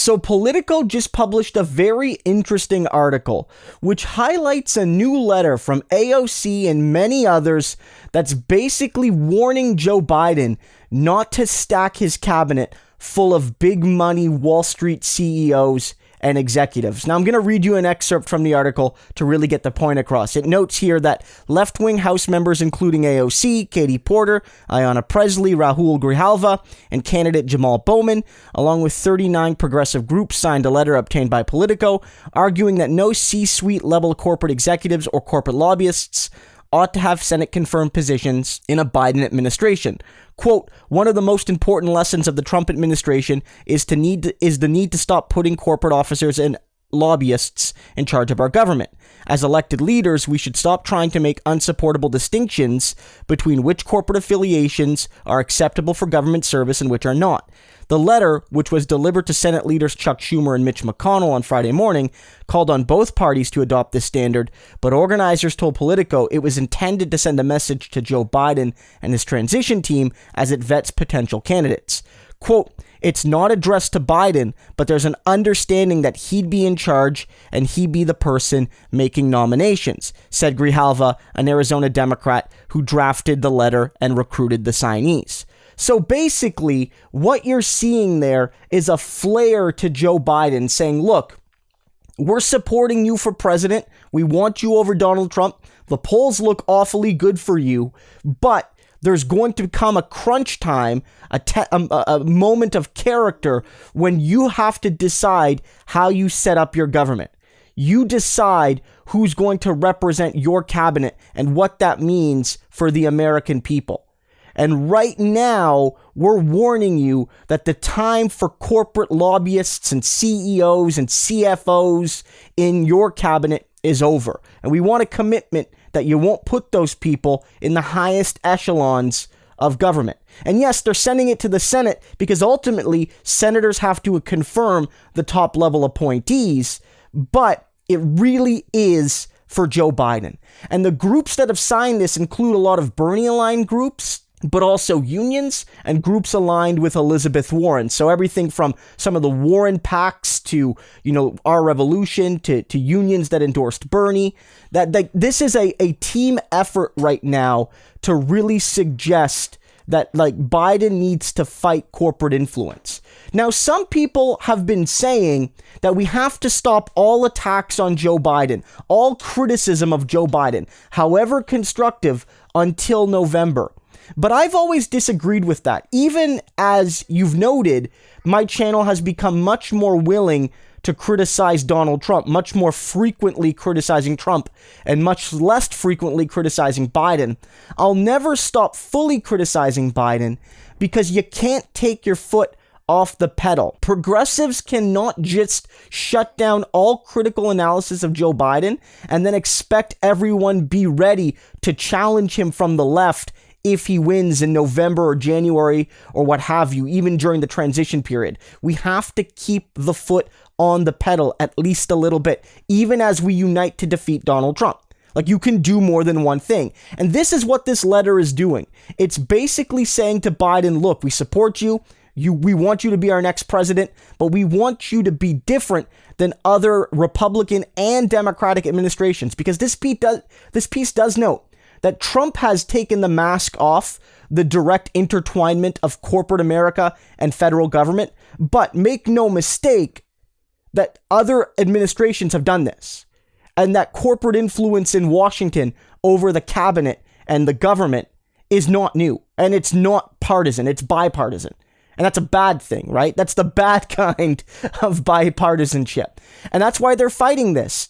So Politico just published a very interesting article, which highlights a new letter from AOC and many others that's basically warning Joe Biden not to stack his cabinet full of big money Wall Street CEOs and executives. Now, I'm going to read you an excerpt from the article to really get the point across. It notes here that left-wing House members, including AOC, Katie Porter, Ayanna Pressley, Raúl Grijalva, and candidate Jamaal Bowman, along with 39 progressive groups, signed a letter obtained by Politico, arguing that no C-suite level corporate executives or corporate lobbyists ought to have Senate-confirmed positions in a Biden administration. Quote, one of the most important lessons of the Trump administration is the need to stop putting corporate officers and lobbyists in charge of our government. As elected leaders, we should stop trying to make unsupportable distinctions between which corporate affiliations are acceptable for government service and which are not. The letter, which was delivered to Senate leaders Chuck Schumer and Mitch McConnell on Friday morning, called on both parties to adopt this standard, but organizers told Politico it was intended to send a message to Joe Biden and his transition team as it vets potential candidates. Quote, it's not addressed to Biden, but there's an understanding that he'd be in charge and he'd be the person making nominations, said Grijalva, an Arizona Democrat who drafted the letter and recruited the signees. So basically, what you're seeing there is a flare to Joe Biden saying, look, we're supporting you for president. We want you over Donald Trump. The polls look awfully good for you, but there's going to come a crunch time, a moment of character when you have to decide how you set up your government. You decide who's going to represent your cabinet and what that means for the American people. And right now, we're warning you that the time for corporate lobbyists and CEOs and CFOs in your cabinet is over. And we want a commitment that you won't put those people in the highest echelons of government. And yes, they're sending it to the Senate because ultimately senators have to confirm the top level appointees, but it really is for Joe Biden. And the groups that have signed this include a lot of Bernie-aligned groups, but also unions and groups aligned with Elizabeth Warren. So everything from some of the Warren PACs to, Our Revolution to unions that endorsed Bernie. That this is a team effort right now to really suggest that Biden needs to fight corporate influence. Now, some people have been saying that we have to stop all attacks on Joe Biden, all criticism of Joe Biden, however constructive, until November. But I've always disagreed with that. Even as you've noted, my channel has become much more willing to criticize Donald Trump, much more frequently criticizing Trump, and much less frequently criticizing Biden. I'll never stop fully criticizing Biden because you can't take your foot off the pedal. Progressives cannot just shut down all critical analysis of Joe Biden and then expect everyone be ready to challenge him from the left if he wins in November or January or what have you, even during the transition period. We have to keep the foot on the pedal at least a little bit, even as we unite to defeat Donald Trump. You can do more than one thing. And this is what this letter is doing. It's basically saying to Biden, look, we support you. We want you to be our next president, but we want you to be different than other Republican and Democratic administrations, because this piece does note that Trump has taken the mask off the direct intertwinement of corporate America and federal government. But make no mistake that other administrations have done this, and that corporate influence in Washington over the cabinet and the government is not new, and it's not partisan, it's bipartisan. And that's a bad thing, right? That's the bad kind of bipartisanship. And that's why they're fighting this.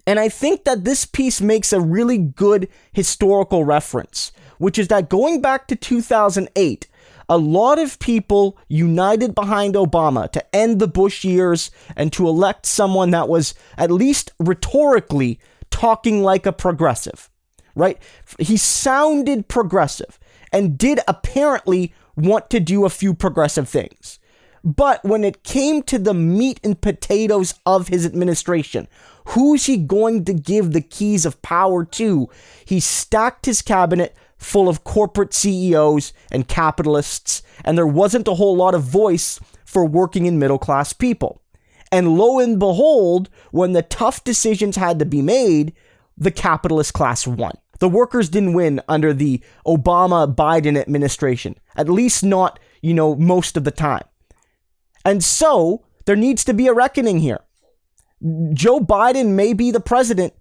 And I think that this piece makes a really good historical reference, which is that going back to 2008, a lot of people united behind Obama to end the Bush years and to elect someone that was at least rhetorically talking like a progressive, right? He sounded progressive and did apparently want to do a few progressive things. But when it came to the meat and potatoes of his administration, who's he going to give the keys of power to? He stacked his cabinet full of corporate CEOs and capitalists, and there wasn't a whole lot of voice for working and middle class people. And lo and behold, when the tough decisions had to be made, the capitalist class won. The workers didn't win under the Obama-Biden administration, at least not, most of the time. And so there needs to be a reckoning here. Joe Biden may be the president,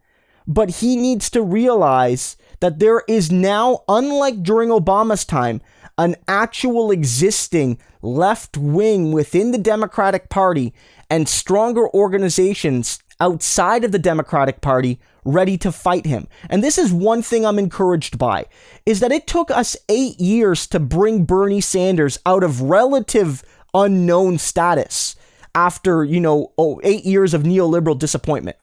but he needs to realize that there is now, unlike during Obama's time, an actual existing left wing within the Democratic Party and stronger organizations outside of the Democratic Party ready to fight him. And this is one thing I'm encouraged by, is that it took us 8 years to bring Bernie Sanders out of relative unknown status after, 8 years of neoliberal disappointment.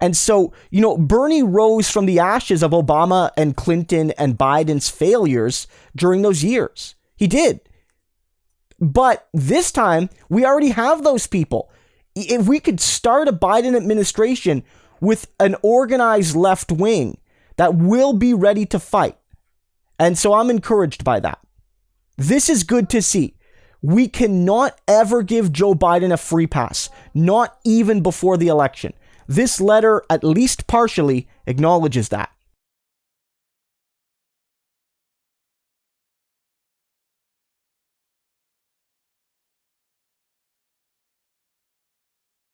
And so, Bernie rose from the ashes of Obama and Clinton and Biden's failures during those years. He did. But this time, we already have those people. If we could start a Biden administration with an organized left wing that will be ready to fight. And so I'm encouraged by that. This is good to see. We cannot ever give Joe Biden a free pass, not even before the election. This letter, at least partially, acknowledges that.